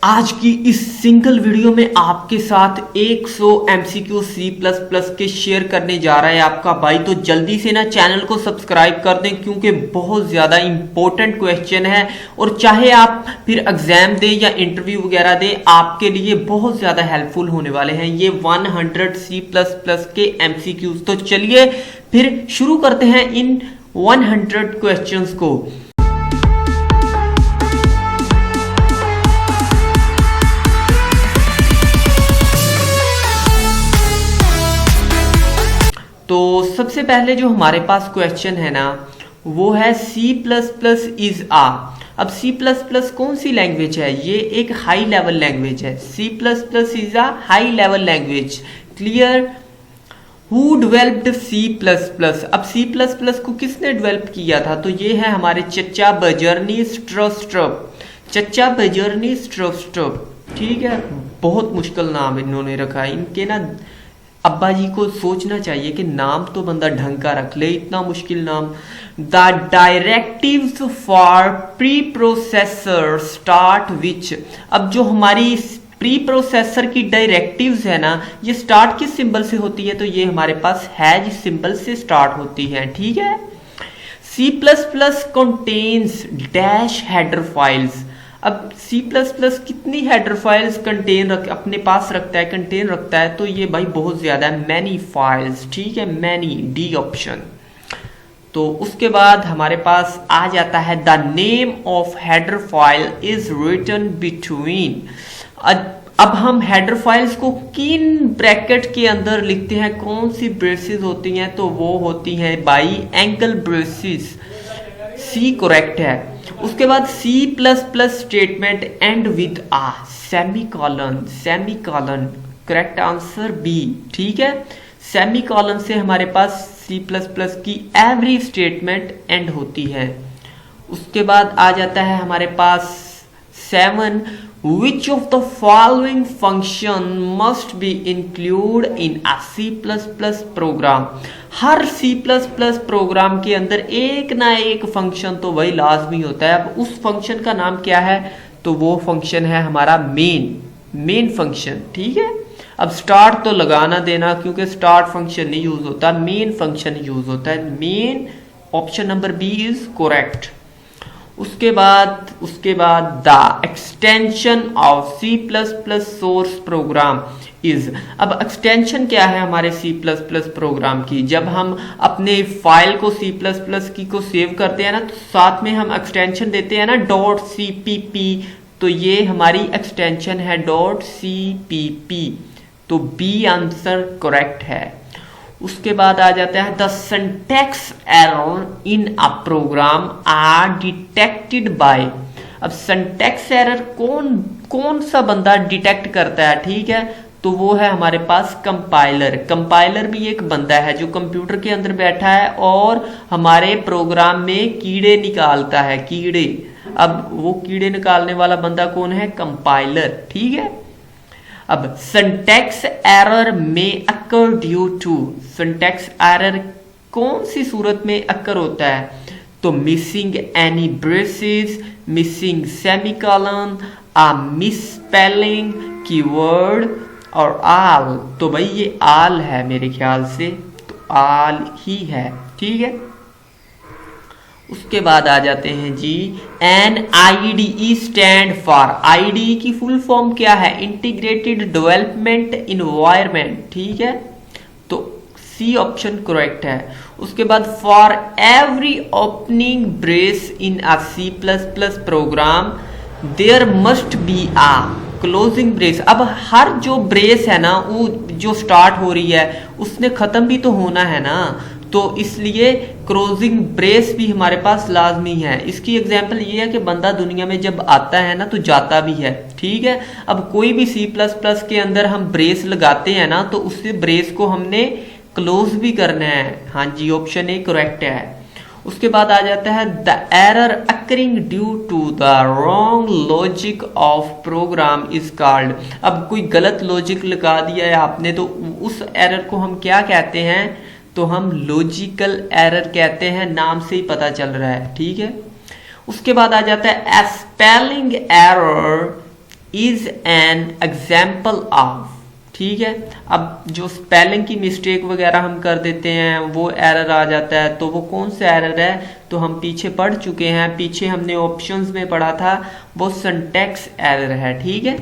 आज की इस सिंगल वीडियो में आपके साथ 100 MCQ C++ के शेयर करने जा रहा है आपका भाई। तो जल्दी से ना चैनल को सब्सक्राइब कर दें क्योंकि बहुत ज़्यादा इंपॉर्टेंट क्वेश्चन है और चाहे आप फिर एग्जाम दें या इंटरव्यू वगैरह दें, आपके लिए बहुत ज़्यादा हेल्पफुल होने वाले हैं ये 100 C++ के MCQs। तो चलिए फिर शुरू करते हैं इन 100 क्वेश्चंस को। तो सबसे पहले जो हमारे पास क्वेश्चन है ना वो है C++ इज आ। अब C++ कौन सी लैंग्वेज है? ये एक हाई लेवल लैंग्वेज है। C++ is a high level language. Clear? Who developed C++? अब C++ को किसने डेवलप किया था? तो ये है हमारे चचा बजर्नी स्ट्रॉस्ट्रप। चचा बजर्नी स्ट्रॉस्ट्रप, ठीक है। बहुत मुश्किल नाम इन्होंने रखा है। इनके ना अब्बा जी को सोचना चाहिए कि नाम तो बंदा ढंग का रख ले, इतना मुश्किल नाम। The directives for pre processor start which. अब जो हमारी प्री प्रोसेसर की डायरेक्टिव्स है ना, ये स्टार्ट किस सिंबल से होती है? तो ये हमारे पास हैज सिंबल से स्टार्ट होती है, ठीक है। C++ contains dash header files. अब C++ कितनी हेडर फाइल्स अपने पास रखता है, कंटेन रखता है? तो ये भाई बहुत ज्यादा है, मैनी फाइल्स, ठीक है, मैनी, डी ऑप्शन। तो उसके बाद हमारे पास आ जाता है the name of header file is written between. अब हम हेडर फाइल्स को किन ब्रैकेट के अंदर लिखते हैं? कौन सी ब्रेसेस होती हैं? तो वो होती हैं by angle braces. C correct है। उसके बाद C++ statement end with a semicolon. Semicolon correct answer B, ठीक है। सेमीकोलन से हमारे पास C++ की एवरी स्टेटमेंट एंड होती है। उसके बाद आ जाता है हमारे पास 7 Which of the following function must be included in a C++ program? हर C++ प्रोग्राम के अंदर एक ना एक फंक्शन तो वही लाजमी होता है। अब उस फंक्शन का नाम क्या है? तो वो फंक्शन है हमारा मेन फंक्शन, ठीक है। अब स्टार्ट तो लगाना देना क्योंकि स्टार्ट फंक्शन नहीं यूज होता, मेन फंक्शन यूज होता है। Main option number B is correct. उसके बाद the extension of C++ source program is. अब एक्सटेंशन क्या है हमारे C++ प्रोग्राम की? जब हम अपने फाइल को C++ की को सेव करते हैं ना, तो साथ में हम एक्सटेंशन देते हैं ना .cpp। तो ये हमारी एक्सटेंशन है .cpp। तो बी आंसर करेक्ट है। उसके बाद आ जाता है the syntax error in a program are detected by. अब सिंटैक्स एरर कौन सा बंदा डिटेक्ट करता है, ठीक है? तो वो है हमारे पास कंपाइलर। कंपाइलर भी एक बंदा है जो कंप्यूटर के अंदर बैठा है और हमारे प्रोग्राम में कीड़े निकालता है, कीड़े। अब वो कीड़े निकालने वाला बंदा कौन है? कंपाइलर, ठीक है। अब सिंटैक्स एरर में occur due to. Syntax error कौन सी सूरत में अकर होता है? तो missing any braces, missing semicolon, a misspelling keyword और आल। तो भाई ये आल है मेरे ख्याल से, तो आल ही है, ठीक है। उसके बाद आ जाते हैं जी NIDE स्टैंड फॉर। IDE की फुल फॉर्म क्या है? इंटीग्रेटेड डेवलपमेंट इन्वायरमेंट, ठीक है। तो सी ऑप्शन करेक्ट है। उसके बाद for every opening brace in a C++ program there must be a closing brace. अब हर जो ब्रेस है ना, वो जो स्टार्ट हो रही है उसने खत्म भी तो होना है ना, तो इसलिए क्लोजिंग ब्रेस भी हमारे पास लाजमी है। इसकी एग्जांपल ये है कि बंदा दुनिया में जब आता है ना तो जाता भी है, ठीक है। अब कोई भी C++ के अंदर हम ब्रेस लगाते हैं ना, तो उससे ब्रेस को हमने क्लोज भी करना है। हाँ जी, ऑप्शन ए करेक्ट है। उसके बाद आ जाता है the error occurring due to the wrong logic of program is called. अब कोई गलत लॉजिक लगा दिया है आपने, तो उस एरर को हम क्या कहते हैं? तो हम लॉजिकल एरर कहते हैं, नाम से ही पता चल रहा है, ठीक है। उसके बाद आ जाता है spelling error is an example of. ठीक है, अब जो स्पेलिंग की मिस्टेक वगैरह हम कर देते हैं वो एरर आ जाता है, तो वो कौन सा एरर है, तो हम पीछे पढ़ चुके हैं, पीछे हमने ऑप्शंस में पढ़ा था, वो सिंटैक्स एरर है। ठीक है,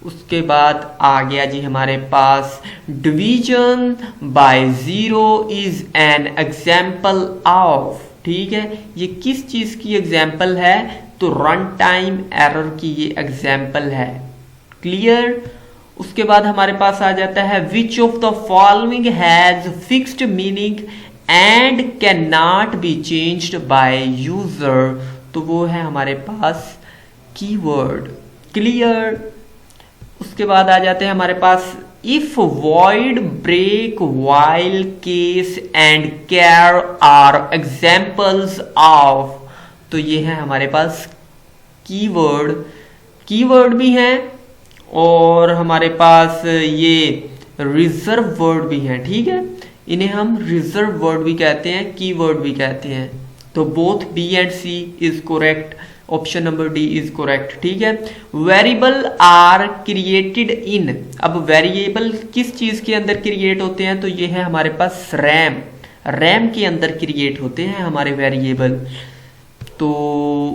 उसके बाद आ गया जी हमारे पास division by zero is an example of. ठीक है, ये किस चीज की एग्जाम्पल है, तो रन टाइम एरर की ये एग्जाम्पल है। क्लियर। उसके बाद हमारे पास आ जाता है which of the following has fixed meaning and can not be changed by user, तो वो है हमारे पास कीवर्ड। क्लियर। उसके बाद आ जाते हैं हमारे पास if void break while case and care are examples of, तो ये है हमारे पास कीवर्ड। कीवर्ड भी हैं और हमारे पास ये रिजर्व वर्ड भी हैं। ठीक है, इन्हें हम रिजर्व वर्ड भी कहते हैं, कीवर्ड भी कहते हैं। तो both B and C is correct, option number D is correct. ठीक है, वेरिएबल आर क्रिएटेड इन, अब वेरिएबल किस चीज के अंदर क्रिएट होते हैं, तो ये है हमारे पास रैम, रैम के अंदर क्रिएट होते हैं हमारे वेरिएबल। तो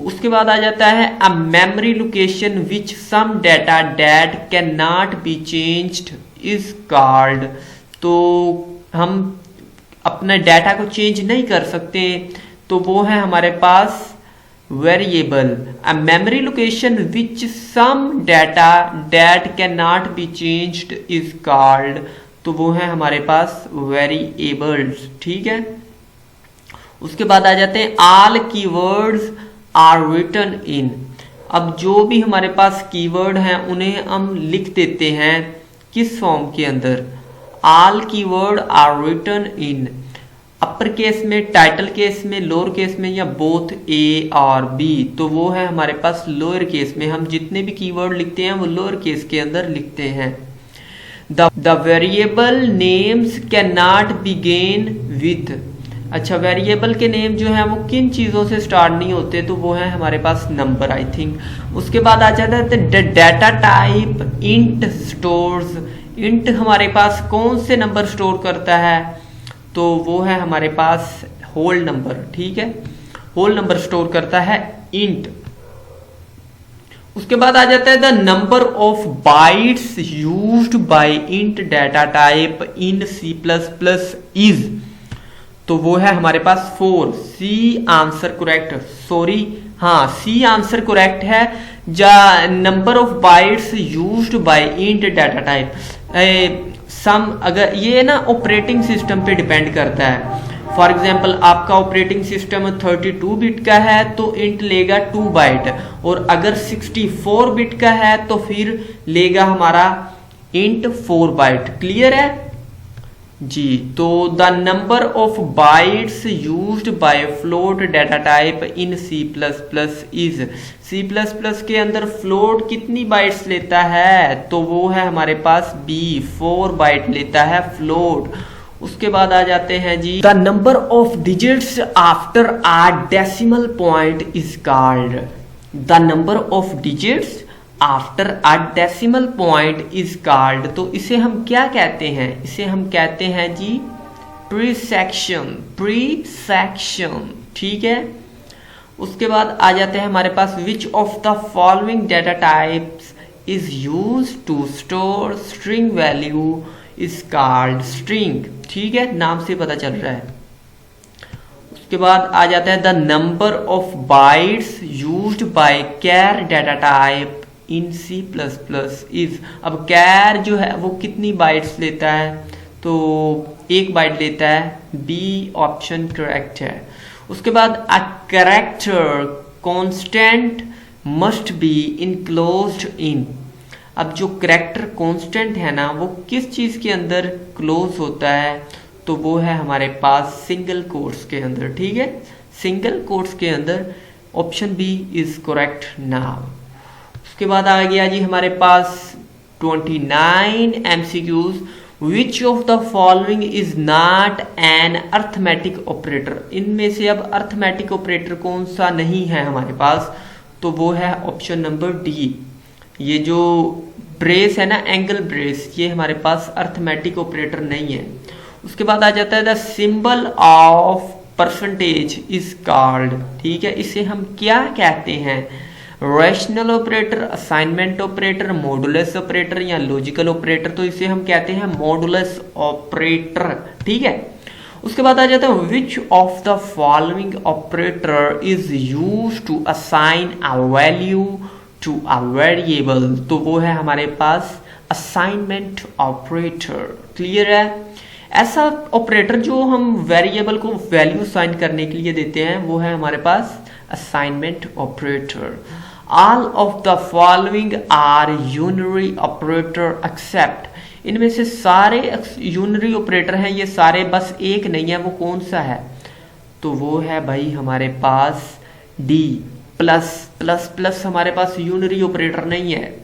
उसके बाद आ जाता है a memory location which some data that can not be changed is called, तो हम अपने डाटा को चेंज नहीं कर सकते, तो वो है हमारे पास variable. A memory location which some data that can not be changed is called, तो वो है हमारे पास वेरिएबल्स। ठीक है, उसके बाद आ जाते हैं all keywords are written in, अब जो भी हमारे पास कीवर्ड हैं उन्हें हम लिख देते हैं किस फॉर्म के अंदर, all keyword are written in upper case में, टाइटल केस में, लोअर केस में, या बोथ ए और बी, तो वो है हमारे पास लोअर केस में। हम जितने भी कीवर्ड लिखते हैं वो लोअर केस के अंदर लिखते हैं। The variable names can not begin with, अच्छा वेरिएबल के नेम जो है वो किन चीज़ों से स्टार्ट नहीं होते, तो वो है हमारे पास नंबर आई थिंक। उसके बाद आ जाता है data type int stores, int हमारे पास कौन से नंबर स्टोर करता है, तो वो है हमारे पास होल नंबर। ठीक है, होल नंबर स्टोर करता है इंट। उसके बाद आ जाता है the number of bytes used by int data type in C++ is, तो वो है हमारे पास 4। सी आंसर करेक्ट, सॉरी हाँ सी आंसर करेक्ट है। Number of bytes used by int data type some, अगर ये ना ऑपरेटिंग सिस्टम पे डिपेंड करता है। फॉर एग्जांपल आपका ऑपरेटिंग सिस्टम 32 बिट का है तो इंट लेगा 2 बाइट, और अगर 64 बिट का है तो फिर लेगा हमारा इंट 4 बाइट। क्लियर है जी। तो the number of bytes used bye float data type in C++ is, C++ के अंदर फ्लोट कितनी बाइट्स लेता है, तो वो है हमारे पास B, 4 बाइट लेता है फ्लोट। उसके बाद आ जाते हैं जी the number of digits after a decimal point is called, the number of digits after a decimal point is called, तो इसे हम क्या कहते हैं, इसे हम कहते हैं जी प्रीसेक्शन, प्रीसेक्शन। ठीक है, उसके बाद आ जाते हैं हमारे पास which of the following data types is used to store string value is called string. ठीक है, नाम से पता चल रहा है। उसके बाद आ जाता है the number of bytes used by char data type in C++ is, अब कैर जो है वो कितनी बाइट्स लेता है, तो 1 बाइट लेता है, बी ऑप्शन करेक्ट है। उसके बाद a character constant must be enclosed इन, अब जो कैरेक्टर कांस्टेंट है ना वो किस चीज के अंदर क्लोज होता है, तो वो है हमारे पास सिंगल कोट्स के अंदर। ठीक है, सिंगल कोट्स के अंदर, option B is correct now. उसके बाद आ गया जी हमारे पास 29 MCQs, which of the following is not an arithmetic operator, इनमें से अब अर्थमेटिक ऑपरेटर कौन सा नहीं है हमारे पास, तो वो है ऑप्शन नंबर डी ये जो ब्रेस है ना, एंगल ब्रेस, ये हमारे पास अर्थमेटिक ऑपरेटर नहीं है। उसके बाद आ जाता है the symbol of percentage is called, ठीक है, इसे हम क्या कहते हैं? Rational operator, assignment operator, modulus operator या लॉजिकल ऑपरेटर। तो इसे हम कहते हैं मॉडुलस ऑपरेटर, ठीक है। उसके बाद आ जाता है which of the following operator is use to assign a value to a variable. तो वो है हमारे पास असाइनमेंट ऑपरेटर। क्लियर है? ऐसा ऑपरेटर जो हम वेरिएबल को वैल्यू असाइन करने के लिए देते हैं वो है हमारे पास assignment operator. All of the following are unary operator except, इनमें से सारे यूनरी ऑपरेटर हैं, ये सारे, बस एक नहीं है। वो कौन सा है? तो वो है भाई हमारे पास डी प्लस प्लस प्लस, हमारे पास यूनरी ऑपरेटर नहीं है।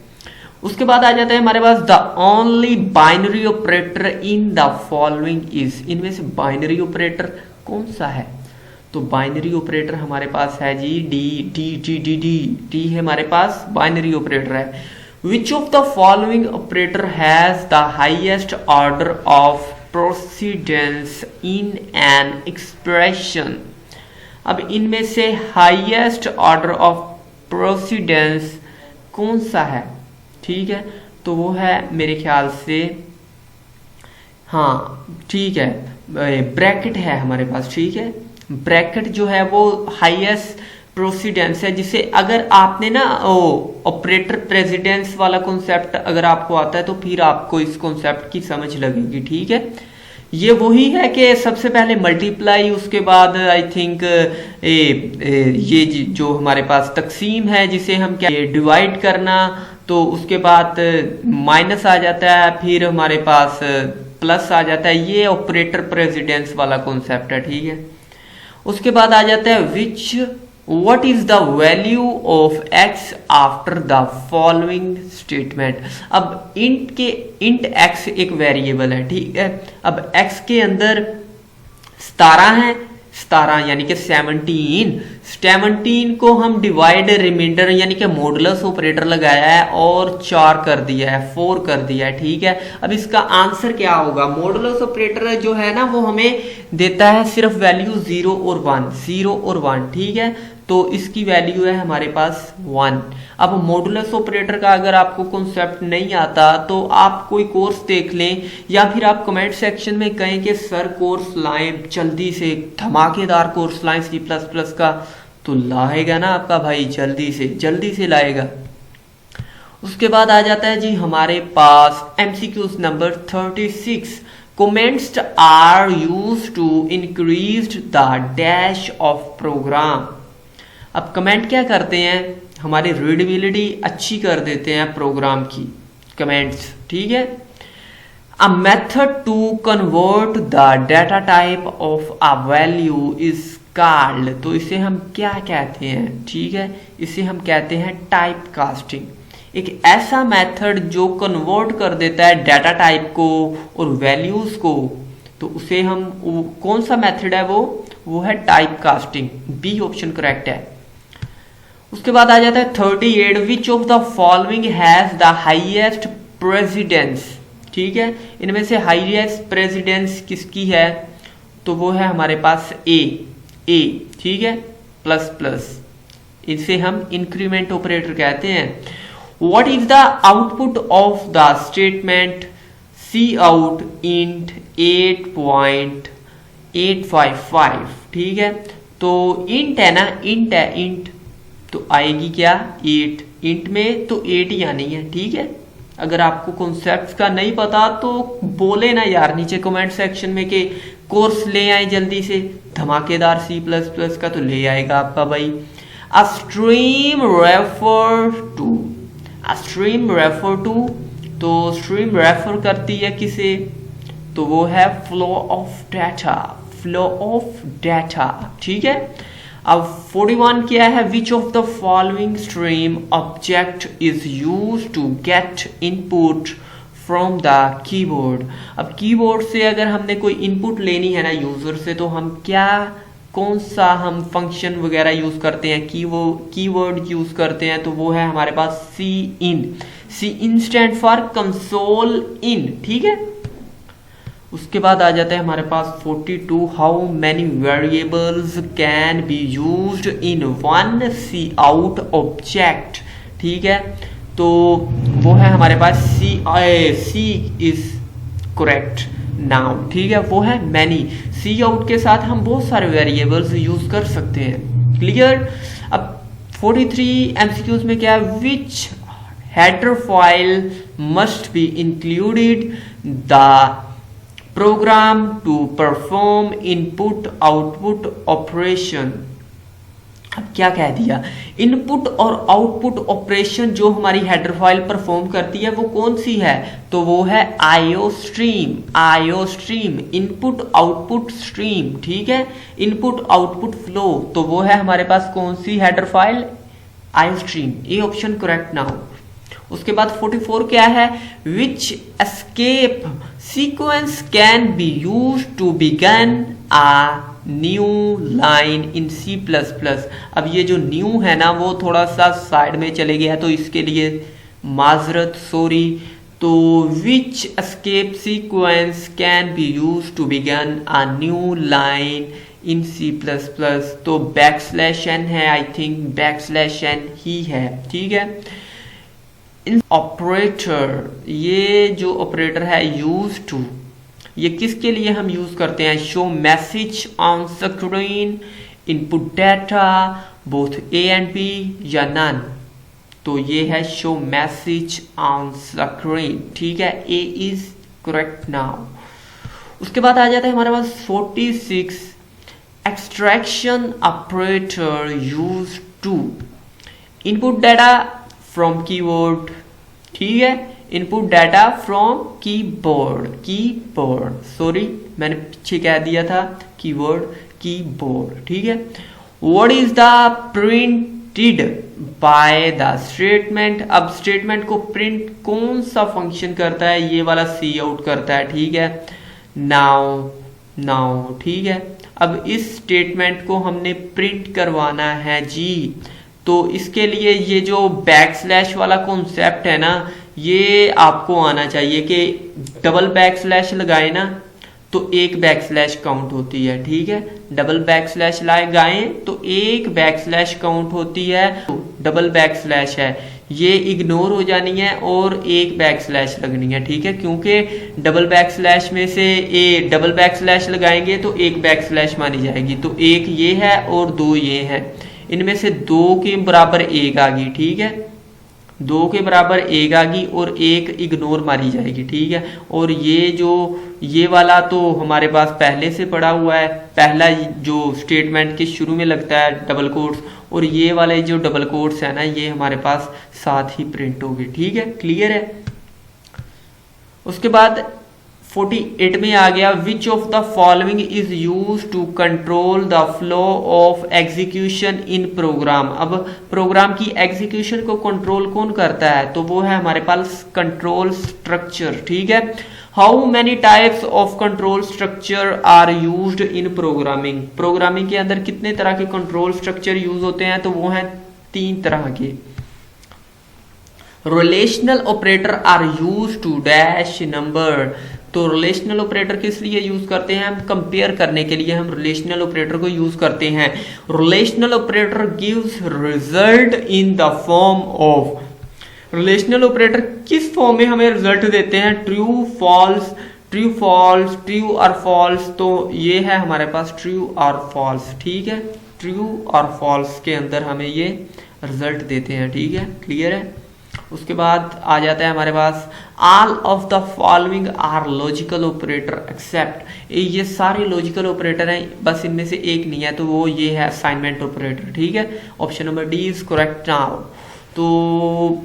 उसके बाद आ जाता है हमारे पास the only binary operator in the following is, इनमें से बाइनरी ऑपरेटर कौन सा है? तो बाइनरी ऑपरेटर हमारे पास है जी D, D D D D D है हमारे पास बाइनरी ऑपरेटर है। Which of the following operator has the highest order of precedence in an expression. अब इनमें से हाईएस्ट ऑर्डर ऑफ प्रोसीडेंस कौन सा है? ठीक है, तो वो है मेरे ख्याल से, हाँ ठीक है, ब्रैकेट है हमारे पास, ठीक है। ब्रैकेट जो है वो हाईएस्ट प्रोसीडेंस है, जिसे अगर आपने ना ऑपरेटर प्रेसिडेंस वाला कॉन्सेप्ट अगर आपको आता है तो फिर आपको इस कॉन्सेप्ट की समझ लगेगी, ठीक है। ये वही है कि सबसे पहले मल्टीप्लाई, उसके बाद आई थिंक ये जो हमारे पास तकसीम है जिसे हम क्या डिवाइड करना, तो उसके बाद माइनस आ जाता है, फिर हमारे पास प्लस आ जाता है। ये ऑपरेटर प्रेसिडेंस वाला कॉन्सेप्ट है, ठीक है। उसके बाद आ जाता है विच what is the value of x after the following statement. अब इंट एक्स एक वेरिएबल है, ठीक है। अब एक्स के अंदर 17 है, 17 यानी कि 17 को हम डिवाइड रिमाइंडर यानी कि मॉडुलस ऑपरेटर लगाया है और 4 कर दिया है, 4 कर दिया है, ठीक है। अब इसका आंसर क्या होगा? मॉडुलस ऑपरेटर जो है ना वो हमें देता है सिर्फ वैल्यू 0 और 1, 0 और 1, ठीक है। तो इसकी वैल्यू है हमारे पास 1। अब मॉडुलस ऑपरेटर का अगर आपको कॉन्सेप्ट नहीं आता तो आप कोई कोर्स देख लें या फिर आप कमेंट सेक्शन में कहें कि सर कोर्स लाएं जल्दी से, धमाकेदार कोर्स लाएं C++ का, तो लाएगा ना आपका भाई, जल्दी से लाएगा। उसके बाद आ जाता है जी हमारे पास MCQs number 36। Comments are used to increase the dash of program. अब कमेंट क्या करते हैं? हमारी रीडेबिलिटी अच्छी कर देते हैं प्रोग्राम की, कमेंट्स, ठीक है। A method to convert the data type of a value is called. तो इसे हम क्या कहते हैं? ठीक है, इसे हम कहते हैं टाइप कास्टिंग। एक ऐसा मेथड जो कन्वर्ट कर देता है डाटा टाइप को और वैल्यूज को, तो उसे हम, कौन सा मेथड है वो है type casting. B option correct है। उसके बाद आ जाता है 38। Which of the following has the highest precedence. ठीक है, इनमें से हाईएस्ट प्रेसिडेंस किसकी है? तो वो है हमारे पास ए, ठीक है, प्लस प्लस, इसे हम इंक्रीमेंट ऑपरेटर कहते हैं। What is the output of the statement C out int 8.855। ठीक है, तो इंट है ना, इंट तो आएगी क्या? 8। इंट में तो 8 ही आनी है, ठीक है। अगर आपको कॉन्सेप्ट्स का नहीं पता तो बोले ना यार नीचे कमेंट सेक्शन में कि कोर्स ले आए जल्दी से, धमाकेदार C++ का तो ले आएगा आपका भाई। अ स्ट्रीम रेफर टू, तो स्ट्रीम रेफर करती है किसे? तो वो है फ्लो ऑफ डाटा, ठीक है। अब 41 क्या है? Which of the following stream object is use to get input from the keyboard. अब कीबोर्ड से अगर हमने कोई इनपुट लेनी है ना यूजर से, तो हम क्या कौन सा हम फंक्शन वगैरह यूज करते हैं, कीवर्ड यूज करते हैं, तो वो है हमारे पास C in. C in stand for console in, ठीक है। उसके बाद आ जाता है हमारे पास 42, how many variables can be used in one C out object, ठीक है। तो वो है हमारे पास सी इज करेक्ट नाउन, ठीक है, वो है मैनी। सी आउट के साथ हम बहुत सारे वेरिएबल्स यूज कर सकते हैं, क्लियर। अब 43 एमसीक्यूज में क्या है, which header file must be included the program to perform input output operation. अब क्या कह दिया, इनपुट और आउटपुट ऑपरेशन जो हमारी हेडर फाइल परफॉर्म करती है वो कौन सी है, तो वो है IO stream. IO stream, input output stream, ठीक है, इनपुट आउटपुट फ्लो, तो वो है हमारे पास कौन सी हेडर फाइल, आईओ स्ट्रीम। ये ऑप्शन करेक्ट ना हो। उसके बाद 44 क्या है, which escape sequence can be use to begin a new line in C++। अब ये जो न्यू है ना वो थोड़ा सा साइड में चले गया, तो इसके लिए माजरत, सॉरी। तो which escape sequence can be use to begin a new line in C++, तो \n है, आई थिंक \n ही है, ठीक है। इन ऑपरेटर, ये जो ऑपरेटर है यूज टू, ये किसके लिए हम यूज करते हैं, show message on screen, input data, both A and B या नन, तो ये है शो मैसेज ऑन स्क्रीन, ठीक है, ए इज करेक्ट नाउ। उसके बाद आ जाता है हमारे पास 46, extraction operator use to input data from keyword, ठीक है, input data from keyboard, sorry मैंने पीछे कह दिया था कीबोर्ड, ठीक है। What is the printed by the statement. अब स्टेटमेंट को प्रिंट कौन सा फंक्शन करता है, ये वाला सी आउट करता है, ठीक है, नाउ, ठीक है। अब इस स्टेटमेंट को हमने प्रिंट करवाना है जी, तो इसके लिए ये जो बैकस्लैश वाला कॉन्सेप्ट है ना, ये आपको आना चाहिए कि डबल बैकस्लैश लगाए ना तो एक बैकस्लैश काउंट होती है, ठीक है, डबल बैकस्लैश लगाएं तो एक बैकस्लैश काउंट होती है, तो डबल बैकस्लैश है ये इग्नोर हो जानी है और एक बैकस्लैश लगनी है, ठीक है, क्योंकि डबल बैकस्लैश में से डबल बैकस्लैश लगाएंगे तो एक बैकस्लैश मानी जाएगी, तो एक ये है और दो ये है, इनमें से दो के बराबर एक आ गई, ठीक है, दो के बराबर एक आ गई और एक इग्नोर मारी जाएगी, ठीक है। और ये वाला तो हमारे पास पहले से पड़ा हुआ है, पहला जो स्टेटमेंट के शुरू में लगता है डबल कोट्स, और ये वाले जो डबल कोट्स है ना ये हमारे पास साथ ही प्रिंट होगी, ठीक है, क्लियर है। उसके बाद 48 में आ गया, which of the following is use to control the flow of execution in program. अब प्रोग्राम की एग्जीक्यूशन को कंट्रोल कौन करता है, तो वो है हमारे पास कंट्रोल स्ट्रक्चर, ठीक है। How many types of control structure are used in programming. Programming के अंदर कितने तरह के कंट्रोल स्ट्रक्चर यूज होते हैं, तो वो हैं 3 तरह के। Relational operator are use to dash number. तो रिलेशनल ऑपरेटर किस लिए यूज करते हैं, हम कंपेयर करने के लिए हम रिलेशनल ऑपरेटर को यूज करते हैं। Relational operator gives result in the form of, relational operator किस फॉर्म में हमें रिजल्ट देते हैं, ट्रू फॉल्स, ट्रू और फॉल्स। तो ये है हमारे पास ट्रू और फॉल्स, ठीक है, ट्रू और फॉल्स के अंदर हमें ये रिजल्ट देते हैं, ठीक है, क्लियर है। उसके बाद आ जाता है हमारे पास all of the following are logical operator except, ये सारे लॉजिकल ऑपरेटर हैं, बस इनमें से एक नहीं है, तो वो ये है असाइनमेंट ऑपरेटर, ठीक है, option number D is correct now. तो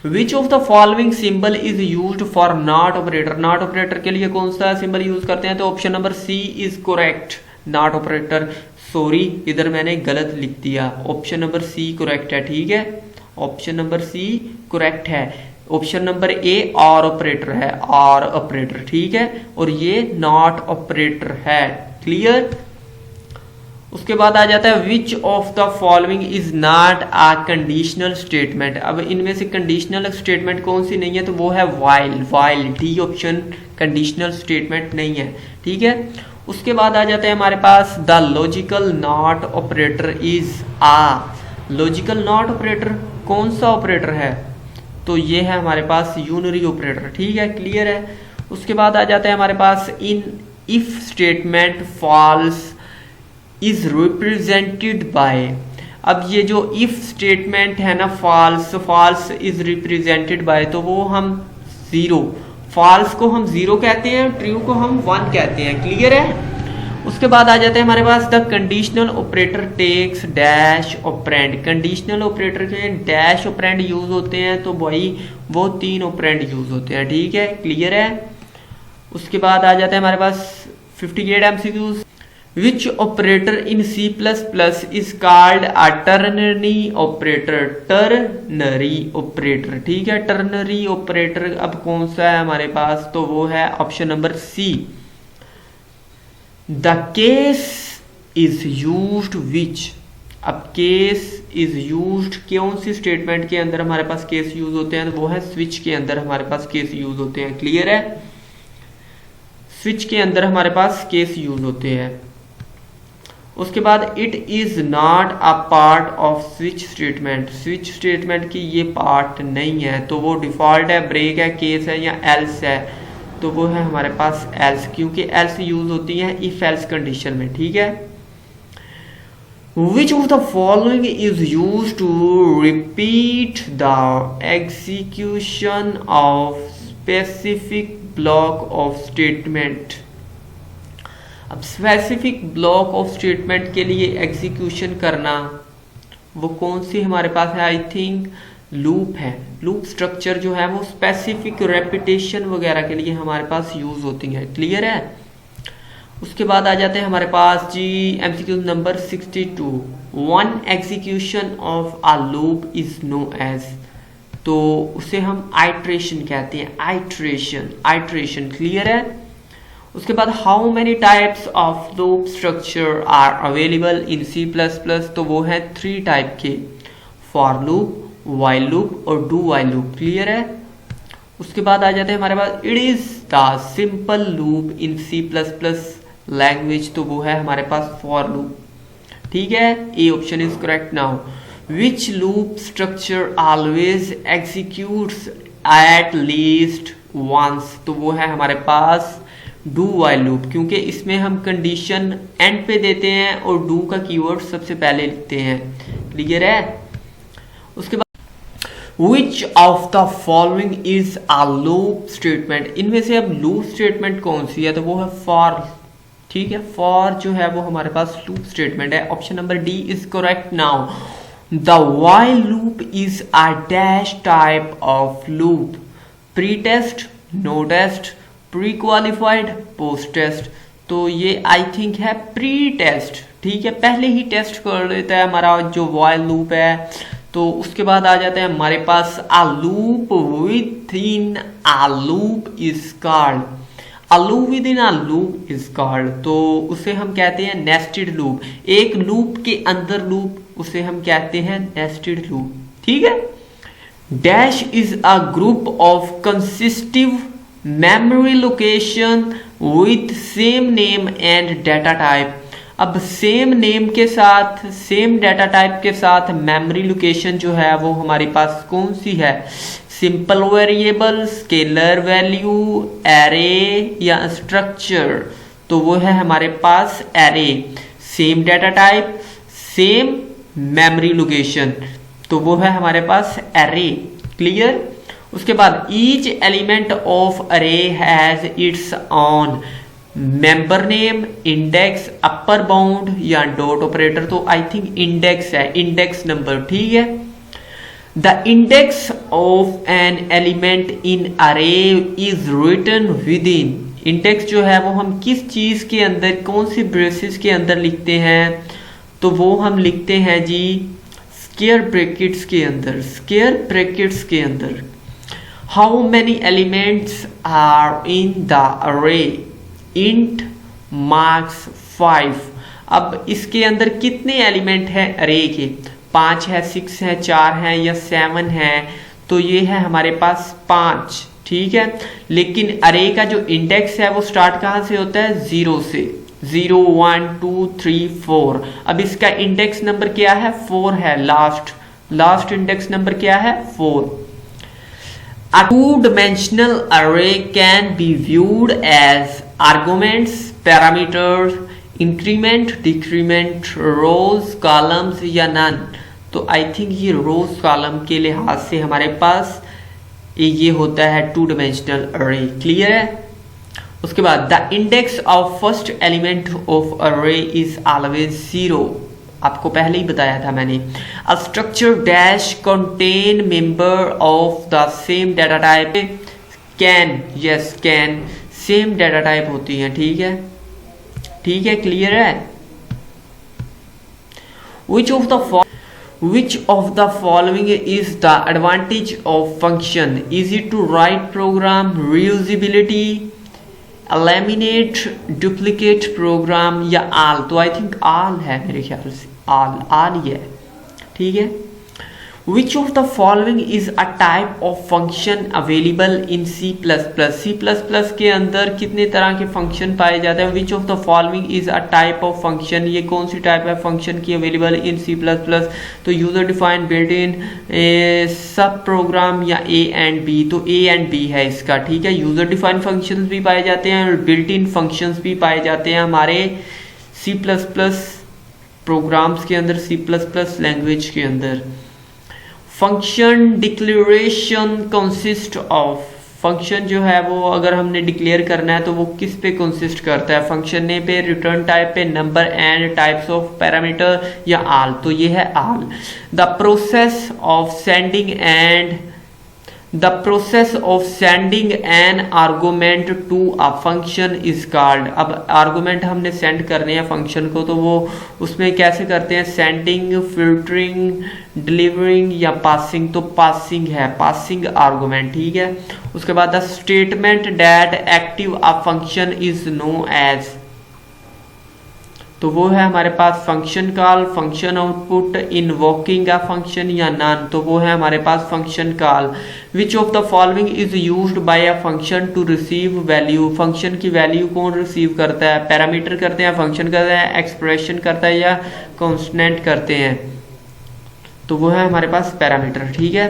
which of the following symbol is used for not operator, not operator के लिए कौन सा सिंबल यूज करते हैं, तो option number C is correct, not operator, sorry इधर मैंने गलत लिख दिया, ऑप्शन नंबर सी करेक्ट है, ठीक है, ऑप्शन नंबर सी करेक्ट है। ऑप्शन नंबर ए और ऑपरेटर है, और ऑपरेटर, ठीक है, और ये नॉट ऑपरेटर है, क्लियर। उसके बाद आ जाता है which of the following is not a conditional statement. अब इनमें से कंडीशनल स्टेटमेंट कौन सी नहीं है, तो वो है while. While D option conditional statement नहीं है, ठीक है। उसके बाद आ जाता है हमारे पास the logical not operator is a. Logical not operator कौन सा ऑपरेटर है, तो ये है हमारे पास यूनरी ऑपरेटर, ठीक है, क्लियर है। उसके बाद आ जाता है हमारे पास in if statement false is represented by. अब ये जो इफ स्टेटमेंट है ना, false, false is represented by, तो वो हम जीरो, फॉल्स को हम जीरो कहते हैं, ट्रू को हम 1 कहते हैं, क्लियर है। उसके बाद आ जाते हैं हमारे पास the conditional operator takes dash operand. Conditional operator के डैश ऑपरेंड यूज होते हैं, तो भाई वो 3 ऑपरेंड यूज होते हैं, ठीक है, क्लियर है। उसके बाद आ जाते हैं हमारे पास 58 MCQs. Which operator in C++ is called a ternary operator. Ternary operator, ठीक है, टर्नरी ऑपरेटर अब कौन सा है हमारे पास, तो वो है option number C. The case is used which. अब केस इज यूज्ड कौन सी स्टेटमेंट के अंदर हमारे पास केस यूज होते हैं, तो वो है स्विच के अंदर हमारे पास केस यूज होते हैं, क्लियर है। स्विच के अंदर हमारे पास केस यूज होते हैं। उसके बाद it is not a part off switch statement. Switch statement की ये पार्ट नहीं है, तो वो डिफॉल्ट है, ब्रेक है, केस है या एल्स है, तो वो है हमारे पास एल्स, क्योंकि एल्स यूज होती है इफ एल्स कंडीशन में, ठीक है। Which of the following is use to repeat the execution of specific block of statement. अब स्पेसिफिक ब्लॉक ऑफ स्टेटमेंट के लिए एग्जीक्यूशन करना, वो कौन सी हमारे पास है, आई थिंक लूप है। लूप स्ट्रक्चर जो है वो स्पेसिफिक रेपिटेशन वगैरह के लिए हमारे पास यूज होती है, क्लियर है। उसके बाद आ जाते हैं हमारे पास जी MCQ number 62। One execution of a loop is known as, तो उसे हम आइट्रेशन कहते हैं, आइट्रेशन, आइट्रेशन, क्लियर है। उसके बाद how many types of loop structure are available in C++, तो वो है 3 टाइप के, फॉर लूप, वाइल लूप और डू वाइल लूप, क्लियर है। उसके बाद आ जाते हैं हमारे पास it is the simple loop in C++ language, तो वो है हमारे पास फॉर लूप, ठीक है, A option is correct. Now which loop structure always executes at least once, तो वो है हमारे पास डू वाइल लूप, क्योंकि इसमें हम कंडीशन एंड पे देते हैं और डू का कीवर्ड सबसे पहले लिखते हैं, क्लियर है। उसके बाद विच of the following is a loop statement. इनमें से अब लूप स्टेटमेंट कौन सी है, तो वो है फॉर, ठीक है, फॉर जो है वो हमारे पास लूप स्टेटमेंट है, option number D is correct. Now the while loop is a dash type of loop, pre test, no test, pre qualified, post test, तो ये आई थिंक है प्री टेस्ट, ठीक है, पहले ही टेस्ट कर लेता है हमारा जो वाइल लूप है। तो उसके बाद आ जाते हैं हमारे पास a loop within a loop is called, a loop within a loop is called, तो उसे हम कहते हैं नेस्टेड लूप, एक लूप के अंदर लूप, उसे हम कहते हैं नेस्टेड लूप, ठीक है। Dash is a group of consecutive memory location with same name and data type। अब सेम नेम के साथ, सेम डाटा टाइप के साथ मेमोरी लोकेशन जो है वो हमारे पास कौन सी है, simple variable, scalar value, array या स्ट्रक्चर, तो वो है हमारे पास array. Same data type, same memory location, तो वो है हमारे पास एरे, क्लियर। उसके बाद each element of array has its own member name, index, upper bound या डॉट ऑपरेटर, तो आई थिंक इंडेक्स है, इंडेक्स नंबर, ठीक है। The index of an element in array is written with in. Index जो है वो हम किस चीज के अंदर, कौन सी ब्रेसेस के अंदर लिखते हैं, तो वो हम लिखते हैं जी स्क्वायर ब्रैकेट्स के अंदर, स्क्वायर ब्रैकेट्स के अंदर। How many elements are in the array? Int marks 5। अब इसके अंदर कितने एलिमेंट हैं अरे के, 5 है, 6 है, 4 है या 7 है, तो ये है हमारे पास 5, ठीक है। लेकिन अरे का जो इंडेक्स है वो स्टार्ट कहाँ से होता है, 0 से, 0 1 2 3 4। अब इसका इंडेक्स नंबर क्या है, 4 है, लास्ट इंडेक्स नंबर क्या है, 4। A two-dimensional array can be viewed as arguments, parameters, increment, decrement, rows, columns या none। तो आई थिंक ये रोज कॉलम के लिहाज से हमारे पास ये होता है टू डिमेंशनल अरे, क्लियर है। उसके बाद the index of first element of अरे इज ऑलवेज 0, आपको पहले ही बताया था मैंने। A structure dash contain member of the same data type can, yes can, same data type होती है, ठीक है, ठीक है, क्लियर है। Which of the following is the advantage of function? Easy to write program, reusability, eliminate duplicate program या all? तो I think all है मेरे ख्याल से, all ही है, ठीक है। Which of the following is a type of function available in C++? C++ के अंदर कितने तरह के फंक्शन पाए जाते हैं। Which of the following is a type of function? ये कौन सी टाइप है फंक्शन की अवेलेबल इन C++? तो यूजर डिफाइंड बिल्ट इन सब प्रोग्राम या A एंड B, तो A एंड B है इसका, ठीक है। यूजर डिफाइंड फंक्शंस भी पाए जाते हैं और बिल्ट इन फंक्शंस भी पाए जाते हैं हमारे C++ प्रोग्राम्स के अंदर, C++ लैंग्वेज के अंदर। Function declaration consist of, function जो है वो अगर हमने डिक्लेयर करना है तो वो किस पे कंसिस्ट करता है, फंक्शन ने पे, रिटर्न टाइप पे, number and types of parameter या ऑल, तो ये है all. The process of sending an argument to a function is called. अब आर्गुमेंट हमने सेंड करने हैं फंक्शन को, तो वो उसमें कैसे करते हैं, सेंडिंग, फिल्टरिंग, डिलीवरिंग या पासिंग, तो पासिंग है, पासिंग आर्गुमेंट, ठीक है। उसके बाद the statement that active a function is known as, तो वो है हमारे पास function call, function output, invoking a function या नन, तो वो है हमारे पास function call. Which of the following is used by a function to receive value, function की वैल्यू कौन रिसीव करता है, पैरामीटर करते हैं, फंक्शन करता है, एक्सप्रेशन करता है या कांस्टेंट करते हैं, तो वो है हमारे पास पैरामीटर, ठीक है।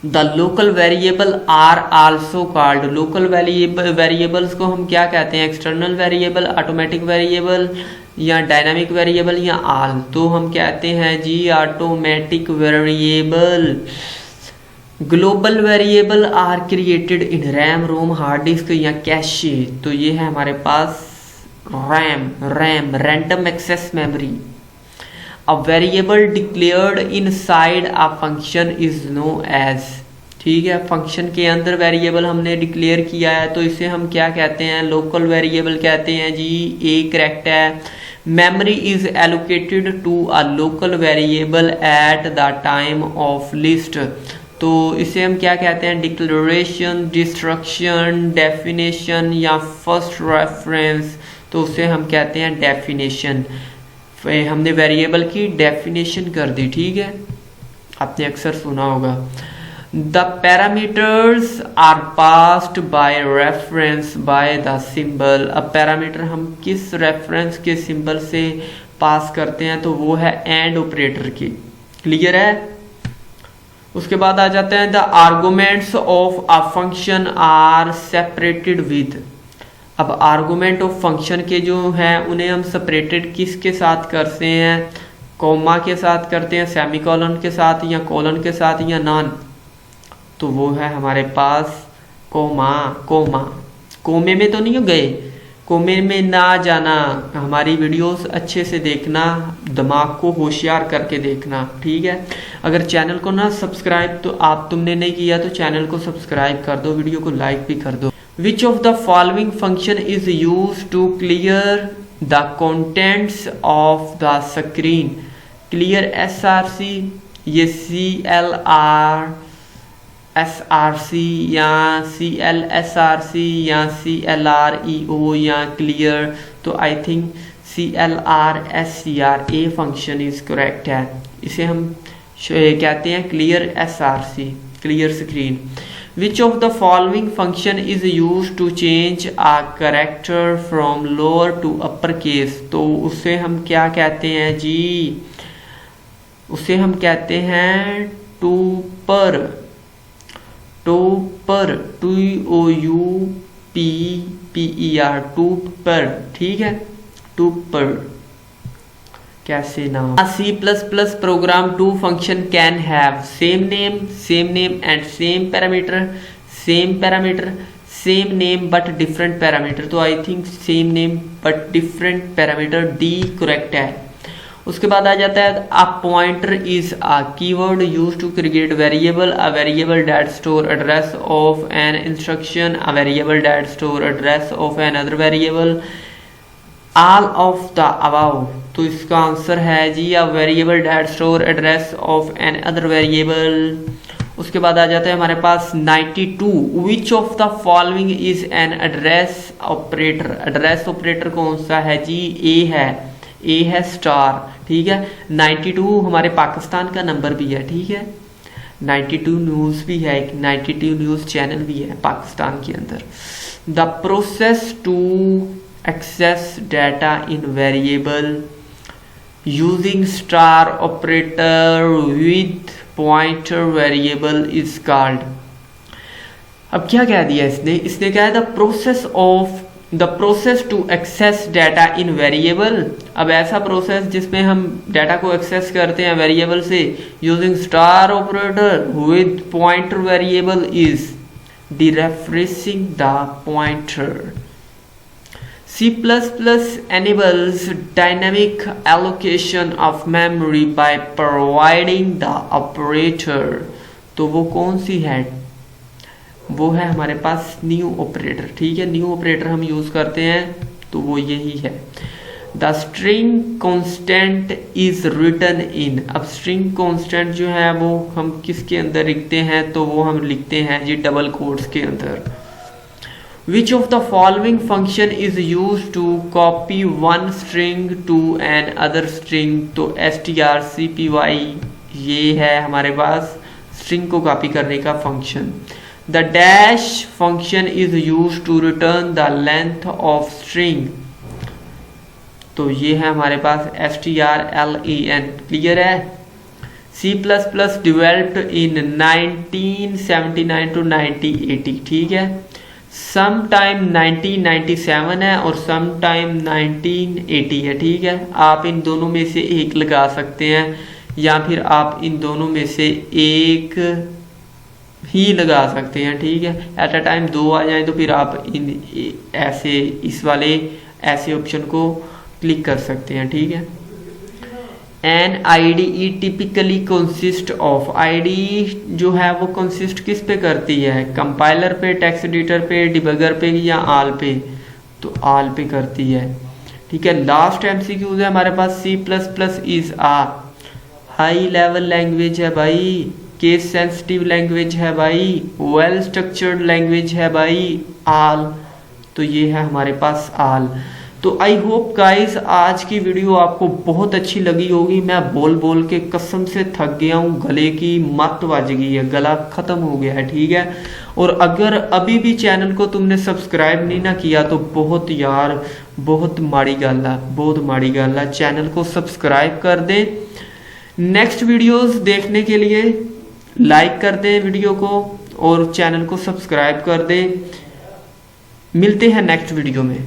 The local variable are also called, local variables को हम क्या कहते हैं, एक्सटर्नल वेरिएबल, ऑटोमेटिक वेरिएबल या डायनामिक वेरिएबल या आल, तो हम कहते हैं जी automatic variable. Global variable are created in RAM, ROM, hard disk या कैशे, तो ये है हमारे पास RAM, random access memory. A variable declared inside a function is known as, ठीक है, फंक्शन के अंदर वेरिएबल हमने डिक्लेयर किया है तो इसे हम क्या कहते हैं, लोकल वेरिएबल कहते हैं जी, ए करेक्ट है। Memory is allocated to a local variable at the time of list, तो इसे हम क्या कहते हैं, डिक्लेरेशन, डिस्ट्रक्शन, डेफिनेशन या फर्स्ट रेफरेंस, तो उसे हम कहते हैं डेफिनेशन। हमने वेरिएबल की डेफिनेशन कर दी, ठीक है, आपने अक्सर सुना होगा। The parameters are passed by reference by the symbol, अब पैरामीटर हम किस रेफरेंस के सिंबल से पास करते हैं, तो वो है एंड ऑपरेटर की, क्लियर है। उसके बाद आ जाते हैं the arguments of a function are separated with, अब आर्गुमेंट ऑफ फंक्शन के जो हैं उन्हें हम सेपरेटेड किसके साथ करते हैं, कॉमा के साथ करते हैं, सेमीकोलन के साथ या कोलन के साथ या नॉन, तो वो है हमारे पास कोमा। कोमे में तो नहीं गए, कोमे में ना जाना, हमारी वीडियोस अच्छे से देखना, दिमाग को होशियार करके देखना, ठीक है। अगर चैनल को ना सब्सक्राइब तो तुमने नहीं किया तो चैनल को सब्सक्राइब कर दो, वीडियो को लाइक भी कर दो। Which of the following function is used to clear the contents of the screen? Clear SRC, ये CLR SRC या CLSRC या CLREO या clear, तो I think CLRSCR a function is correct है। इसे हम कहते हैं clear SRC, clear screen. Which of the following function is use to change a character from lower to upper case. तो उसे हम क्या कहते हैं जी, उसे हम कहते हैं टूपर, टूपर, TOUPPER, टूपर, ठीक है, टूपर। कैसे नाम? C++ program 2 function can have same name and same parameter, same name but different parameter। तो I think same name but different parameter D correct है। उसके बाद आ जाता है a pointer is a keyword used to create variable, a variable that store address of an instruction, a variable that store address of another variable, all of the above। तो इसका answer है जी a variable that store address of an other variable। उसके बाद आ जाता है हमारे पास 92, which of the following is an address operator। Address operator कौन सा है जी, ए है स्टार, ठीक है। 92 हमारे पाकिस्तान का नंबर भी है, ठीक है। 92 न्यूज़ भी है, एक 92 न्यूज़ चैनल भी है पाकिस्तान के अंदर। The process to access data in variable using star operator with pointer variable is called. अब क्या कह दिया इसने कहा है the process to access data in variable. अब ऐसा प्रोसेस जिसमें हम डाटा को एक्सेस करते हैं वेरिएबल से using star operator with pointer variable is dereferencing the pointer. C++ enables dynamic allocation of memory by providing the operator। तो वो कौन सी है, वो है हमारे पास न्यू ऑपरेटर, ठीक है। न्यू ऑपरेटर हम यूज करते हैं तो वो यही है। The string constant is written in. अब स्ट्रिंग कॉन्स्टेंट जो है वो हम किसके अंदर लिखते हैं, तो वो हम लिखते हैं जी डबल कोट्स के अंदर। Which of the following function is use to copy one string to another string. तो strcpy ये है हमारे पास स्ट्रिंग को कॉपी करने का function. The dash function is used to return the length of string। तो ये है हमारे पास strlen, क्लियर है। C++ developed in 1979 to 1980, ठीक है। sometime 1997 है और sometime 1980 है, ठीक है। आप इन दोनों में से एक लगा सकते हैं या फिर आप इन दोनों में से एक ही लगा सकते हैं, ठीक है। एट अ टाइम दो आ जाए तो फिर आप इन ऐसे इस वाले ऐसे ऑप्शन को क्लिक कर सकते हैं, ठीक है। An IDE typically consist of. IDE जो है वो कंसिस्ट किस पे करती है, कंपाइलर पे, टेक्स्ट एडिटर पे, डिबगर पे या आल पे। तो आल पे करती है, ठीक है। लास्ट MCQ है हमारे पास C++ is a high level language है भाई, केस सेंसिटिव लैंग्वेज है भाई, वेल स्ट्रक्चर्ड लैंग्वेज है भाई, आल। तो ये है हमारे पास आल। तो आई होप गाइस आज की वीडियो आपको बहुत अच्छी लगी होगी। मैं बोल बोल के कसम से थक गया हूँ, गले की मत बज गई है, गला खत्म हो गया है, ठीक है। और अगर अभी भी चैनल को तुमने सब्सक्राइब नहीं ना किया तो बहुत यार बहुत माड़ी गल है, बहुत माड़ी गल है। चैनल को सब्सक्राइब कर दे। नेक्स्ट वीडियोस देखने के लिए लाइक कर दें वीडियो को और चैनल को सब्सक्राइब कर दें। मिलते हैं नेक्स्ट वीडियो में।